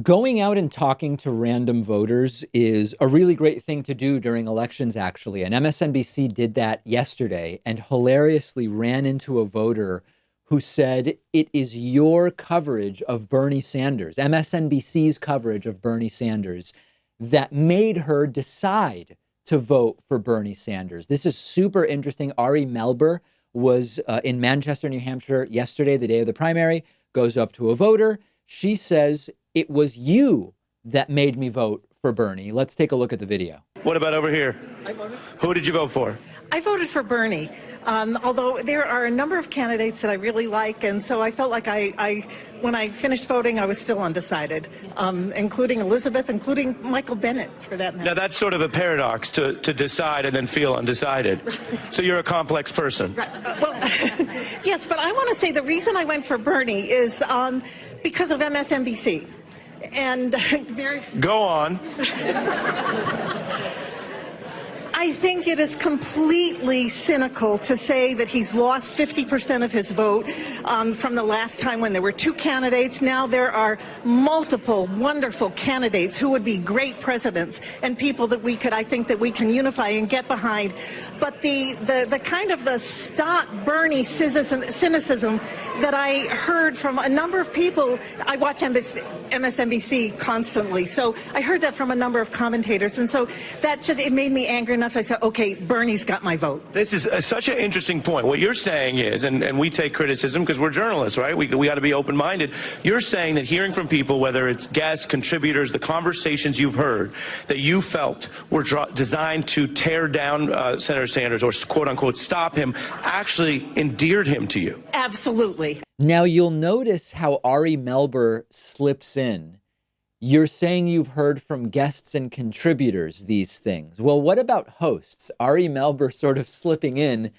Going out and talking to random voters is a really great thing to do during elections, actually. And MSNBC did that yesterday and hilariously ran into a voter who said it is your coverage of Bernie Sanders, MSNBC's coverage of Bernie Sanders, that made her decide to vote for Bernie Sanders. This is super interesting. Ari Melber was in Manchester, New Hampshire yesterday, the day of the primary, goes up to a voter. She says, it was you that made me vote for Bernie. Let's take a look at the video. What about over here? I voted. Who did you vote for? I voted for Bernie, although there are a number of candidates that I really like, and so I felt like when I finished voting, I was still undecided, including Elizabeth, including Michael Bennet, for that matter. Now, that's sort of a paradox to decide and then feel undecided. So you're a complex person. Right. Well, yes, but I want to say the reason I went for Bernie is because of MSNBC. And Go on. I think it is completely cynical to say that he's lost 50% of his vote from the last time when there were two candidates. Now there are multiple wonderful candidates who would be great presidents and people that I think that we can unify and get behind. But the kind of the stop Bernie cynicism that I heard from a number of people, I watch MSNBC constantly, so I heard that from a number of commentators, and so it made me angry enough. I said, okay, Bernie's got my vote. This is such an interesting point. What you're saying is, and we take criticism because we're journalists, right? We got to be open-minded. You're saying that hearing from people, whether it's guests, contributors, the conversations you've heard, that you felt were designed to tear down Senator Sanders or quote-unquote stop him, actually endeared him to you. Absolutely. Now, you'll notice how Ari Melber slips in. You're saying you've heard from guests and contributors these things. Well, what about hosts? Ari Melber sort of slipping in.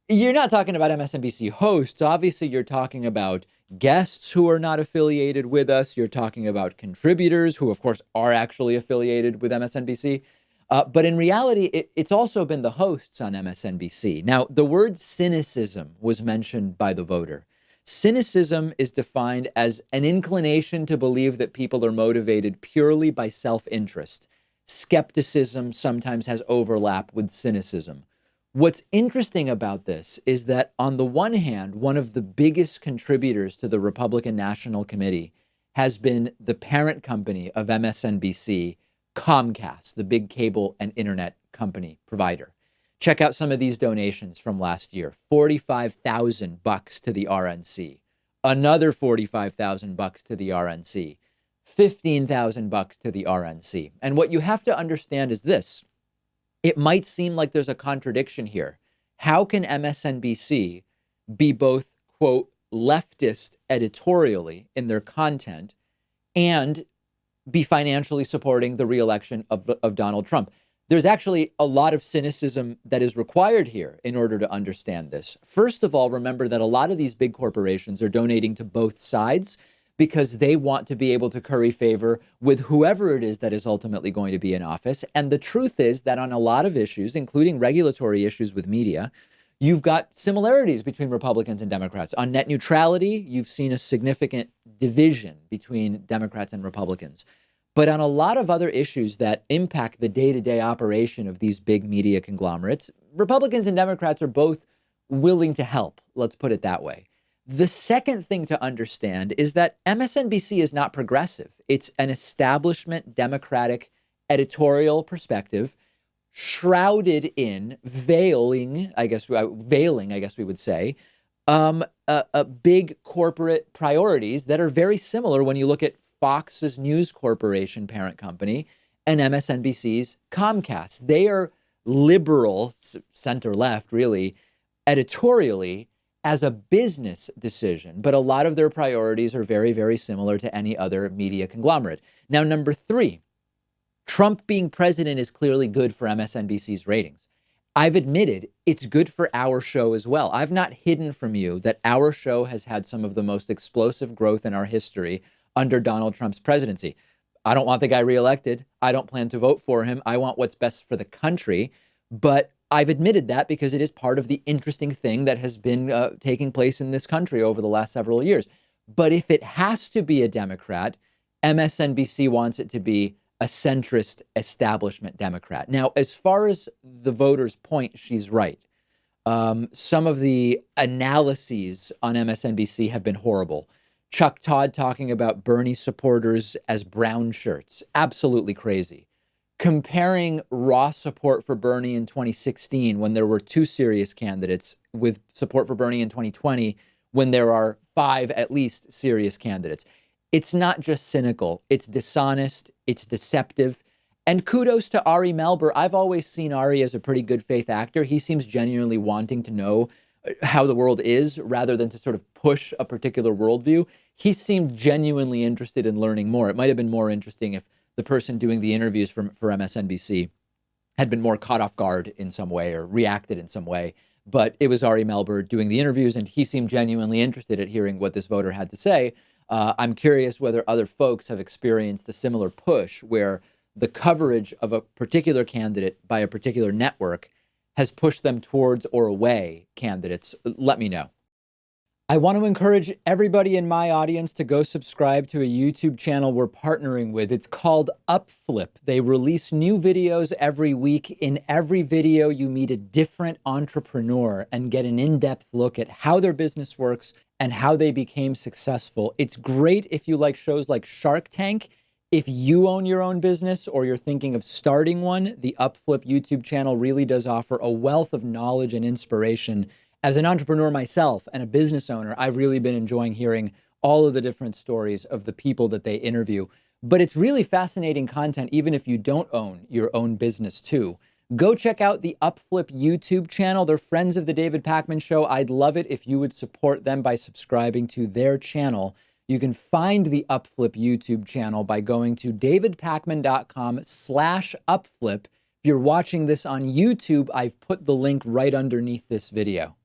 You're not talking about MSNBC hosts. Obviously, you're talking about guests who are not affiliated with us. You're talking about contributors who, of course, are actually affiliated with MSNBC. But in reality, it's also been the hosts on MSNBC. Now, the word cynicism was mentioned by the voter. Cynicism is defined as an inclination to believe that people are motivated purely by self-interest. Skepticism sometimes has overlap with cynicism. What's interesting about this is that on the one hand, one of the biggest contributors to the Republican National Committee has been the parent company of MSNBC, Comcast, the big cable and internet company provider. Check out some of these donations from last year. $45,000 to the RNC, another $45,000 to the RNC, $15,000 to the RNC. And what you have to understand is this. It might seem like there's a contradiction here. How can MSNBC be both, quote, leftist editorially in their content and be financially supporting the reelection of Donald Trump? There's actually a lot of cynicism that is required here in order to understand this. First of all, remember that a lot of these big corporations are donating to both sides because they want to be able to curry favor with whoever it is that is ultimately going to be in office. And the truth is that on a lot of issues, including regulatory issues with media, you've got similarities between Republicans and Democrats. On net neutrality, you've seen a significant division between Democrats and Republicans. But on a lot of other issues that impact the day-to-day operation of these big media conglomerates, Republicans and Democrats are both willing to help. Let's put it that way. The second thing to understand is that MSNBC is not progressive. It's an establishment Democratic editorial perspective shrouded in veiling, I guess we would say, big corporate priorities that are very similar when you look at Fox's News Corporation parent company and MSNBC's Comcast. They are liberal, center-left, really, editorially as a business decision. But a lot of their priorities are very, very similar to any other media conglomerate. Now, number three, Trump being president is clearly good for MSNBC's ratings. I've admitted it's good for our show as well. I've not hidden from you that our show has had some of the most explosive growth in our history under Donald Trump's presidency. I don't want the guy reelected. I don't plan to vote for him. I want what's best for the country. But I've admitted that because it is part of the interesting thing that has been taking place in this country over the last several years. But if it has to be a Democrat, MSNBC wants it to be a centrist establishment Democrat. Now, as far as the voters' point, she's right. Some of the analyses on MSNBC have been horrible. Chuck Todd talking about Bernie supporters as brown shirts. Absolutely crazy. Comparing raw support for Bernie in 2016 when there were 2 serious candidates with support for Bernie in 2020 when there are 5 at least serious candidates. It's not just cynical. It's dishonest. It's deceptive. And kudos to Ari Melber. I've always seen Ari as a pretty good faith actor. He seems genuinely wanting to know how the world is rather than to sort of push a particular worldview. He seemed genuinely interested in learning more. It might have been more interesting if the person doing the interviews for MSNBC had been more caught off guard in some way or reacted in some way. But it was Ari Melber doing the interviews, and he seemed genuinely interested at hearing what this voter had to say. I'm curious whether other folks have experienced a similar push where the coverage of a particular candidate by a particular network has pushed them towards or away candidates. Let me know. I want to encourage everybody in my audience to go subscribe to a YouTube channel we're partnering with. It's called Upflip. They release new videos every week. In every video, you meet a different entrepreneur and get an in-depth look at how their business works and how they became successful. It's great if you like shows like Shark Tank. If you own your own business or you're thinking of starting one, the Upflip YouTube channel really does offer a wealth of knowledge and inspiration. As an entrepreneur myself and a business owner, I've really been enjoying hearing all of the different stories of the people that they interview. But it's really fascinating content, even if you don't own your own business too. Go check out the Upflip YouTube channel. They're friends of the David Pakman Show. I'd love it if you would support them by subscribing to their channel. You can find the Upflip YouTube channel by going to davidpakman.com/upflip. If you're watching this on YouTube, I've put the link right underneath this video.